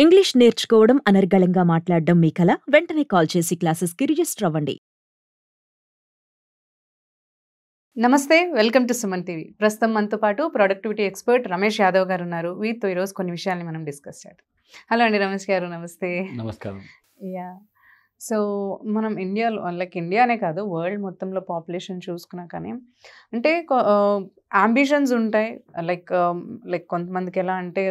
English నేర్చుకోవడం, అనర్గళంగా మాట్లాడడం మీ కల? వెంటనే కాల్ చేసి క్లాసెస్‌కి రిజిస్టర్ అవ్వండి. నమస్తే, వెల్కమ్ టు సుమన్ టీవీ. ప్రస్తుతం మనతో పాటు ప్రొడక్టివిటీ ఎక్స్పర్ట్ రమేష్ యాదవ్ గారు ఉన్నారు. వీరితో ఈరోజు కొన్ని విషయాల్ని మనం డిస్కస్ చేద్దాం. హలో అండి రమేష్ గారు, నమస్తే. నమస్కారం. యా, సో మనం ఇండియాలో ఇండియానే కాదు, వరల్డ్ మొత్తంలో పాపులేషన్ చూసుకున్నా కానీ అంటే అంబిషన్స్ ఉంటాయి. లైక్ కొంతమందికి ఎలా అంటే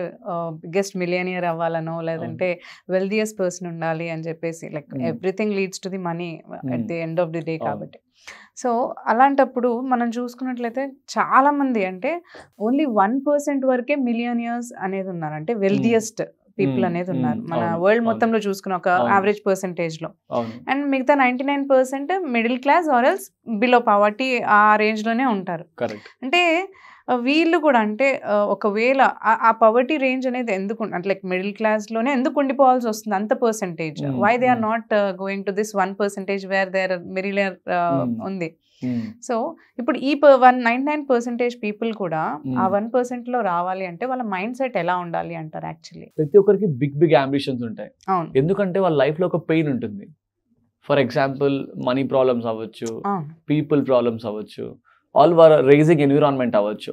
బిగ్గెస్ట్ మిలియనియర్ అవ్వాలనో, లేదంటే వెల్దియస్ట్ పర్సన్ ఉండాలి అని చెప్పేసి, like everything leads to the money at the end of the day. కాబట్టి సో అలాంటప్పుడు మనం చూసుకున్నట్లయితే చాలా మంది అంటే ఓన్లీ 1% వరకే మిలియనియర్స్ అనేది ఉన్నారు, అంటే వెల్దియస్ట్ పీపుల్ అనేది ఉన్నారు మన వరల్డ్ మొత్తంలో చూసుకున్న ఒక యావరేజ్ పర్సెంటేజ్ లో. అండ్ మిగతా 99% middle class or else below poverty ఆ రేంజ్ లోనే ఉంటారు. అంటే వీళ్ళు కూడా అంటే ఒకవేళ ఆ పవర్టీ రేంజ్ అనేది ఎందుకు అంటే లైక్ మిడిల్ క్లాస్ లోనే ఎందుకు ఉండిపోవాల్సి వస్తుంది అంత percentage? Why they are not going to this 1% where there మిడిలియర్ ఉంది. సో ఇప్పుడు ఈ 99% పీపుల్ కూడా ఆ 1% లో రావాలి అంటే వాళ్ళ మైండ్ సెట్ ఎలా ఉండాలి అంటారు? యాక్చువల్లీ ప్రతి ఒక్కరికి బిగ్ అంబిషన్స్ ఉంటాయి. ఎందుకంటే వాళ్ళ లైఫ్ లో ఒక పెయిన్ ఉంటుంది. ఫర్ ఎగ్జాంపుల్ మనీ ప్రాబ్లమ్స్ అవ్వచ్చు, పీపుల్ ప్రాబ్లమ్స్ అవ్వచ్చు, ఆల్ వర్ రేజింగ్ ఎన్విరాన్మెంట్ అవ్వచ్చు.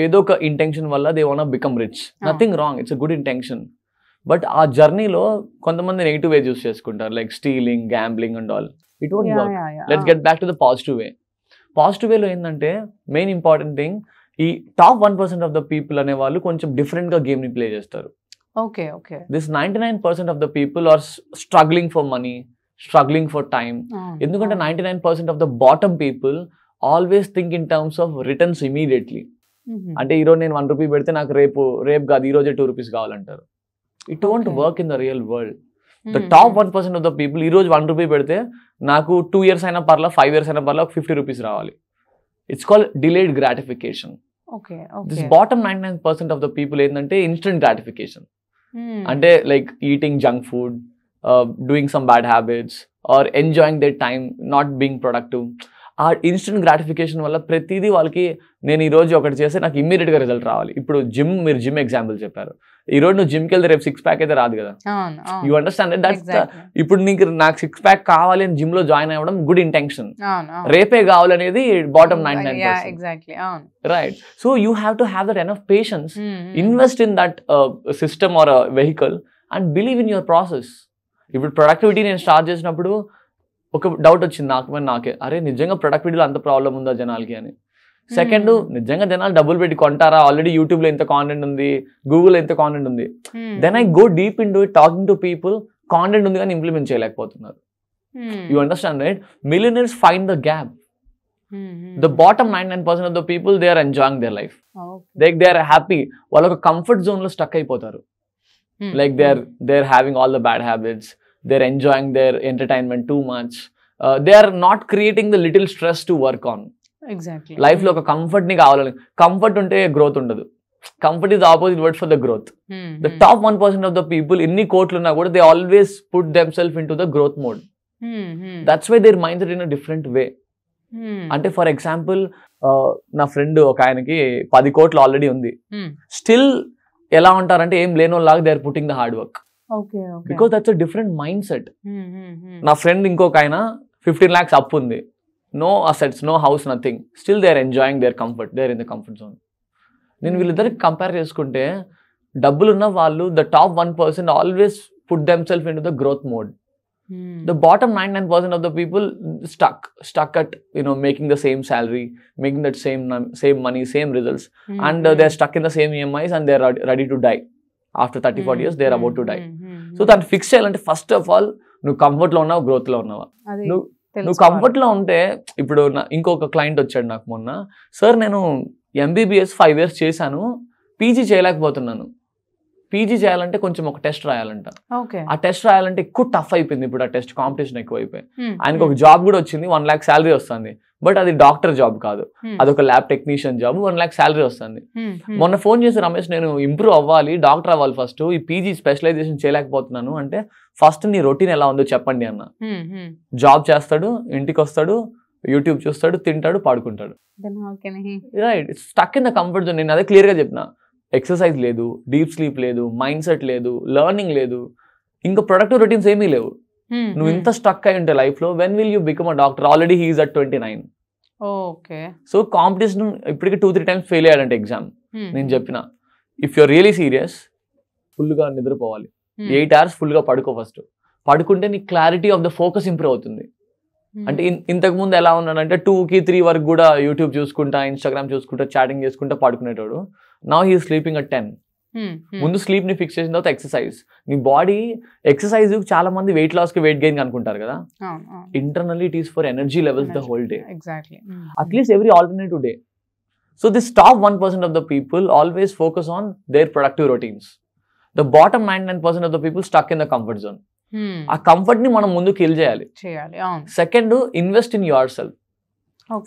ఏదో ఒక ఇంటెన్షన్ వల్ల they want become rich. Nothing wrong, it's a good intention. But ఆ జర్నీలో కొంతమంది నెగిటివ్ వే చూస్ చేసుకుంటారు, like stealing, gambling and all. It won't work. Let's get back to the positive way. Positive వేలో ఏంటంటే మెయిన్ ఇంపార్టెంట్ థింగ్, ఈ top 1% of the people అనే వాళ్ళు కొంచెం డిఫరెంట్ గా గేమ్ ని ప్లే చేస్తారు. This 99% of the people are struggling for money, struggling for time. ఎందుకంటే 99% of the bottom people always think in terms of returns immediately. అంటే ఈరోజు నేను 1 రూపీ పెడితే నాకు రేపు కాదు ఈ రోజే 2 రూపీస్ కావాలంటారు. It won't work in the real world. The top 1% of the people ఈ రోజు 1 రూపీ పెడితే నాకు 2 years అయినా పర్లా, 5 years అయినా పర్లా 50 రూపీస్ రావాలి. It's called delayed gratification. This bottom 99% of the people ఏంటంటే ఇన్స్టెంట్ గ్రాటిఫికేషన్. అంటే like eating junk food, doing some bad habits or enjoying the time, not being productive. ఆ ఇన్స్టెంట్ గ్రాటిఫికేషన్ వల్ల ప్రతిదీ వాళ్ళకి నేను ఈ రోజు ఒకటి చేస్తే నాకు ఇమ్మీడియట్ గా రిజల్ట్ రావాలి. ఇప్పుడు మీరు జిమ్ ఎగ్జాంపుల్ చెప్పారు. ఈ రోజు నువ్వు జిమ్కి వెళ్తే రేపు 6 pack అయితే రాదు కదా. యూ అండర్స్టాండ్ దట్స్ ఇప్పుడు నాకు 6 pack కావాలి అని జిమ్ లో జాయిన్ అవ్వడం గుడ్ ఇంటెన్షన్. రేపే కావాలనేది bottom 99%. Right. So you have to have that enough patience, invest in that system are vehicle and believe in your process. ఇప్పుడు ప్రొడక్టివిటీ నేను స్టార్ట్ చేసినప్పుడు ఒక డౌట్ వచ్చింది నాకే, అరే నిజంగా ప్రొడక్టివిటీలో అంత ప్రాబ్లం ఉందా జనాలకి అని. సెకండ్, నిజంగా జనాలు డబ్బులు పెట్టి కొంటారా? ఆల్రెడీ యూట్యూబ్ లో ఎంత కాంటెంట్ ఉంది, గూగుల్ ఎంత కాంటెంట్ ఉంది. Then I go deep into it, talking to people. Content ఉంది కానీ ఇంప్లిమెంట్ చేయలేకపోతున్నారు. You understand right? Millionaires find the gap. The bottom 99% of the people they are enjoying their life. They are happy. వాళ్ళు ఒక comfort zone లో stuck అయిపోతారు. Like they're having all the bad habits, they're enjoying their entertainment too much, they are not creating the little stress to work on. Exactly. Life lo oka comfort ni kavalani. Comfort unte growth undadu. Comfort is the opposite word for the growth. The top 1% of the people inni kotlu unna kuda they always put themselves into the growth mode. That's why their minds are in a different way. అంటే for example నా friend ఒక ఆయనకి 10 కోట్లు already ఉంది. Still ఎలా ఉంటారంటే ఏం లేనోలాగా they are putting the hard work. Because that's a different mindset. నా ఫ్రెండ్ ఇంకొక ఆయన 15 lakhs అప్పు ఉంది, no assets, no house, nothing. Still they are enjoying their comfort, they are in the comfort zone. నేను వీళ్ళిద్దరికి compare చేసుకుంటే డబ్బులున్న వాళ్ళు, the top 1% always put them self into the growth mode. The bottom 99% of the people stuck at making the same salary, making that same money, same results, and they're stuck in the same EMIs and they're ready to die. After 30-40 years they're about to die. So that fix చేయాలంటే first of all నువ్వు comfort లో ఉన్నావా, growth లో ఉన్నావా? నువ్వు comfort లో ఉంటే, ఇప్పుడు ఇంకొక క్లయింట్ వచ్చాడు నాకు మొన్న, సార్ నేను MBBS 5 years చేశాను, PG చేయలేకపోతున్నాను. పీజీ చేయాలంటే కొంచెం ఒక టెస్ట్ రాయాలంట. ఆ టెస్ట్ రాయాలంటే ఎక్కువ టఫ్ అయిపోయింది. ఇప్పుడు ఆ టెస్ట్ కాంపిటీషన్ ఎక్కువ అయిపోయి ఆయనకు ఒక జాబ్ కూడా వచ్చింది, 1 lakh శాలరీ వస్తుంది. బట్ అది డాక్టర్ జాబ్ కాదు, అదొక lab technician job, 1 lakh salary వస్తుంది. మొన్న ఫోన్ చేసి, రమేష్ నేను ఇంప్రూవ్ అవ్వాలి, డాక్టర్ అవ్వాలి, ఫస్ట్ ఈ పీజీ స్పెషలైజేషన్ చేయలేకపోతున్నాను అంటే, ఫస్ట్ నీ రొటీన్ ఎలా ఉందో చెప్పండి అన్న. జాబ్ చేస్తాడు, ఇంటికి వస్తాడు, యూట్యూబ్ చూస్తాడు, తింటాడు, పాడుకుంటాడు. Right, stuck in the comfort zone. నేను అదే క్లియర్ గా చెప్పిన, ఎక్సర్సైజ్ లేదు, డీప్ స్లీప్ లేదు, మైండ్ సెట్ లేదు, లెర్నింగ్ లేదు, ఇంకా ప్రొడక్టివ్ రొటీన్స్ ఏమీ లేవు. నువ్వు ఇంత స్టక్ అయి ఉంటే లైఫ్లో, when will you become a doctor? Already he's at 29. Okay. So competition ఇప్పటికి 2-3 times ఫెయిల్ అయ్యాడంటే ఎగ్జామ్. నేను చెప్పిన, ఇఫ్ యూర్ రియలీ సీరియస్, ఫుల్గా నిద్రపోవాలి, 8 hours ఫుల్గా పడుకో. ఫస్ట్ పడుకుంటే నీ clarity of the focus improve అవుతుంది. అంటే ఇంతకుముందు ఎలా ఉన్నాడంటే 2-3 వరకు కూడా యూట్యూబ్ చూసుకుంటా, ఇన్స్టాగ్రామ్ చూసుకుంటా, చాటింగ్ చేసుకుంటా పడుకునేటోడు. Now he sleeping at 10. ముందు స్లీప్ ని ఫిక్స్ చేసిన తర్వాత ఎక్సర్సైజ్. నీ బాడీ ఎక్సర్సైజ్ చాలా మంది వెయిట్ లాస్ కి వెయిట్ గెయిన్ అనుకుంటారు కదా, internally it is for energy levels the whole day, at least every alternative day. So this top 1% of the people always focus on their productive routines. The bottom 99% of the people stuck in the comfort zone. ఆ comfort ని మనం ముందు kill చేయాలి. Second, invest in yourself.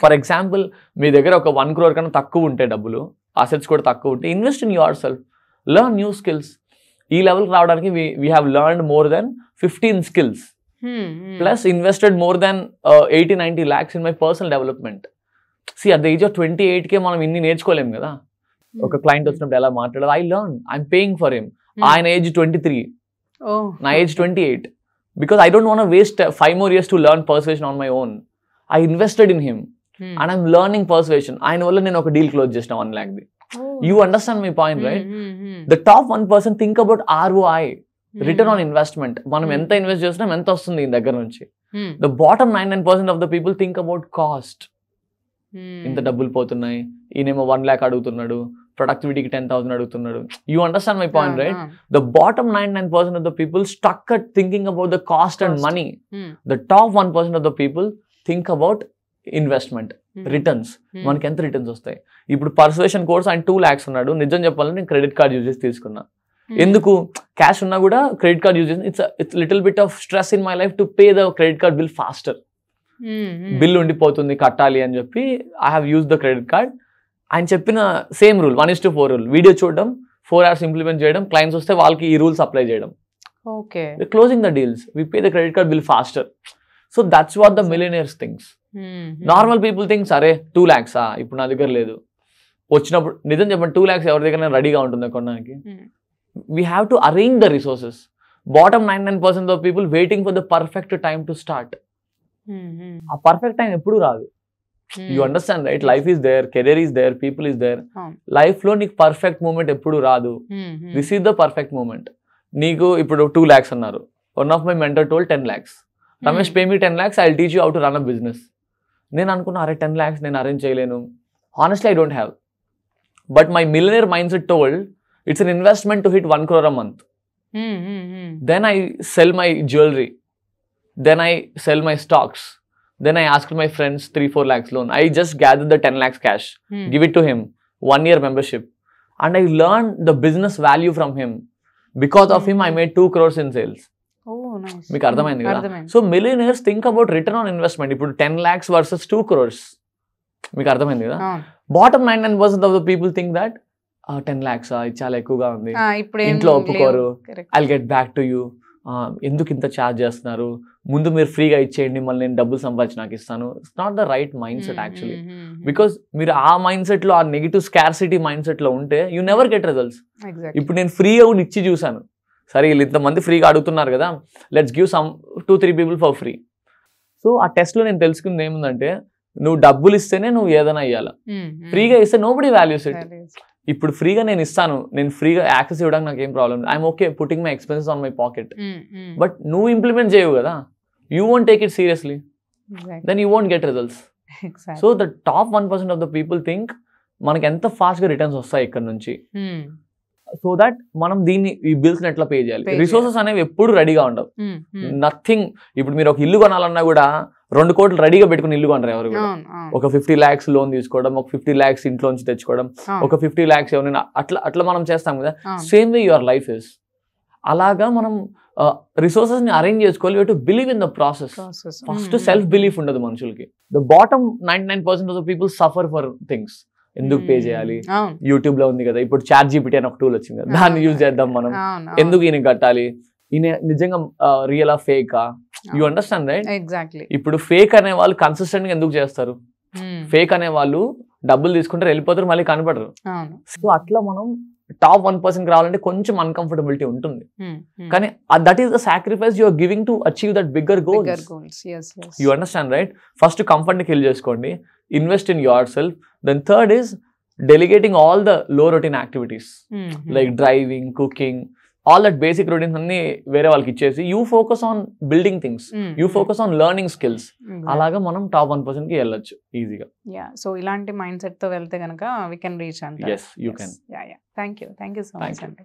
For example, మీ దగ్గర ఒక 1 crore కన్నా తక్కువ ఉంటే, డబ్బులు అసెట్స్ కూడా తక్కువ ఉంటే, invest in your self. Learn new skills. ఈ లెవెల్కి రావడానికి we have learned more than 15 skills. Plus invested more than 80-90 lakhs in my personal development. See, at the age of 28 మనం ఇన్ని నేర్చుకోలేము కదా. ఒక క్లయింట్ వచ్చినప్పుడు ఎలా మాట్లాడాలి, I learn, I'm paying for him. ఆయన ఏజ్ 23, నా age 28. Because I don't want to waste 5 more years to learn persuasion on my own. I invested in him and I'm learning persuasion. ఆయన వల్ల నేను ఒక deal close చేసిన 1 lakh. You understand my point, right? The top 1% think about ROI, return on investment. మనం ఎంత invest చేస్తున్నాం, ఎంత వస్తుంది ఈ దగ్గర నుంచి. The bottom 99% of the people think about cost. ఇంత డబ్బులు పోతున్నాయి, ఈయనేమో 1 lakh అడుగుతున్నాడు, ప్రొడక్టివిటీకి 10,000 అడుగుతున్నాడు. You understand my point, right? The bottom 99% of the people stuck at thinking about the cost and money. The top 1% of the people think about investment, returns. మనకి ఎంత returns వస్తాయి? ఇప్పుడు పర్సువేషన్ కోర్స్ ఆయన 2 lakhs ఉన్నాడు. నిజం చెప్పాలంటే నేను credit card use చేసి తీసుకున్నా. ఎందుకు? క్యాష్ ఉన్నా కూడా క్రెడిట్ కార్డ్ యూజ్ చేసి, it's little bit of stress in my life to pay the credit card bill faster. Bill ఉండిపోతుంది, కట్టాలి అని చెప్పి I have use the credit card. ఆయన చెప్పిన సేమ్ రూల్, 1:4 రూల్. వీడియో చూడడం, 4 hours ఇంప్లిమెంట్ చేయడం, clients వస్తే వాళ్ళకి ఈ రూల్స్ అప్లై చేయడం. Closing the deals, we pay the credit card bill faster. So that's what the millionaires things. Normal people things, అరే 2 lakhs ఇప్పుడు నా దగ్గర లేదు. వచ్చినప్పుడు నిజం చెప్పండి, 2 lakhs ఎవరి దగ్గర రెడీగా ఉంటుంది కొనడానికి. We have to arrange the resources. Bottom 99% of people waiting for the perfect time to start. ఆ పర్ఫెక్ట్ టైం ఎప్పుడు రాదు. You understand, right? Life is there, career is there, people is there. Life లో నీకు perfect moment ఎప్పుడు రాదు. This is the perfect moment. నీకు ఇప్పుడు 2 lakhs అన్నారు. One of my mentor told 10 lakhs. Ramesh, pay me 10 lakhs, I will teach you how to run a business. నేను అనుకున్నా, అరే 10 lakhs నేను అరేంజ్ చేయలేను. Honestly I don't have. But my millionaire mind set told it's an investment to hit 1 crore a month. Then I sell my jewelry. Then I sell my stocks. Then I asked my friends 3-4 lakhs loan. I just gathered the 10 lakhs cash, give it to him, 1 year membership. And I learned the business value from him. Because of him, I made 2 crores in sales. nice. మీకు అర్థమైంది కదా? So millionaires think about return on investment. ఇప్పుడు 10 lakhs versus 2 crores. మీకు అర్థమైంది కదా? Bottom 99% of the people think that 10 lakhs ఇది చాలా ఎక్కువగా ఉంది, ఇంట్లో ఒప్పుకోరు, I get back to you, ఎందుకు ఇంత ఛార్జ్ చేస్తున్నారు, ముందు మీరు ఫ్రీగా ఇచ్చేయండి, మళ్ళీ నేను డబ్బులు సంపాదించి నాకు ఇస్తాను. It's not the right mind set actually. Because మీరు ఆ మైండ్ సెట్ లో, ఆ నెగిటివ్ స్కార్సిటీ మైండ్ సెట్ లో ఉంటే యూ నెవర్ గెట్ రిజల్ట్స్. ఇప్పుడు నేను ఫ్రీగా కూడా ఇచ్చి చూసాను, సరే వీళ్ళు ఇంతమంది ఫ్రీగా అడుగుతున్నారు కదా, let's give some 2-3 people for free. So ఆ టెస్ట్లో నేను తెలుసుకుంది ఏముందంటే, నువ్వు డబ్బులు ఇస్తేనే నువ్వు ఏదైనా ఇవ్వాలి, ఫ్రీగా ఇస్తే నోబడీ వాల్యూస్ ఇట్. ఇప్పుడు ఫ్రీగా నేను ఇస్తాను, నేను ఫ్రీగా యాక్సెస్ ఇవ్వడానికి నాకు ఏం problem, I'm okay putting my expenses on my pocket. But నువ్వు ఇంప్లిమెంట్ చేయవు కదా, you won't take it seriously, then you won't get results. So the top 1% of the people think మనకి ఎంత ఫాస్ట్గా రిటర్న్స్ వస్తాయి ఇక్కడ నుంచి, సో దట్ మనం దీన్ని ఈ బిల్స్ ఎట్లా పే చేయాలి. రిసోర్సెస్ అనేవి ఎప్పుడు రెడీగా ఉండవు, నథింగ్. ఇప్పుడు మీరు ఒక ఇల్లు కొనాలన్నా కూడా 2 కోట్లు రెడీగా పెట్టుకుని ఇల్లు కొనరు ఎవరు కూడా. ఒక 50 lakhs లోన్ తీసుకోవడం, ఒక 50 lakhs ఇంట్లోంచి తెచ్చుకోవడం, ఒక 50 lakhs ఎవరైనా అట్లా మనం చేస్తాం కదా. Same way your life is. అలాగా మనం రిసోర్సెస్ ని అరేంజ్ చేసుకోవాలి. You have to believe in the process. First self belief ఉండదు మనుషులకి. The bottom 99% of the people suffer for things. ఎందుకు పే చేయాలి, యూట్యూబ్ లో ఉంది కదా, ఇప్పుడు ChatGPT అని ఒక టూల్ వచ్చింది కదా, దాన్ని యూజ్ చేద్దాం మనం, ఎందుకు ఈయన కట్టాలి, ఈయన నిజంగా రియల్ ఆ ఫేకా, యూ అండర్స్టాండ్ రైట్? ఎగ్జాక్ట్లీ. ఇప్పుడు ఫేక్ అనే వాళ్ళు కన్సిస్టెంట్ గా ఎందుకు చేస్తారు, ఫేక్ అనే వాళ్ళు డబ్బులు తీసుకుంటారు వెళ్ళిపోతారు, మళ్ళీ కనపడరు. సో అట్లా మనం టాప్ 1% రావాలంటే కొంచెం అన్కంఫర్టబిలిటీ ఉంటుంది, కానీ that is the sacrifice you are giving to achieve that bigger goals. You understand right? First comfort ని కిల్ చేసుకోండి, invest in yourself. Then third is delegating all the low routine activities like driving, cooking, all that basic routines అన్ని వేరే వాళ్ళకి ఇచ్చేసి you focus on building things, you focus on learning skills. అలాగా మనం top 1% కి వెళ్ళొచ్చు ఈజీగా. So ఇలాంటి మైండ్ సెట్ తో వెళ్తే కనుక వీ కెన్ రీచ్ అంట. yes you can. Thank you so much అండి.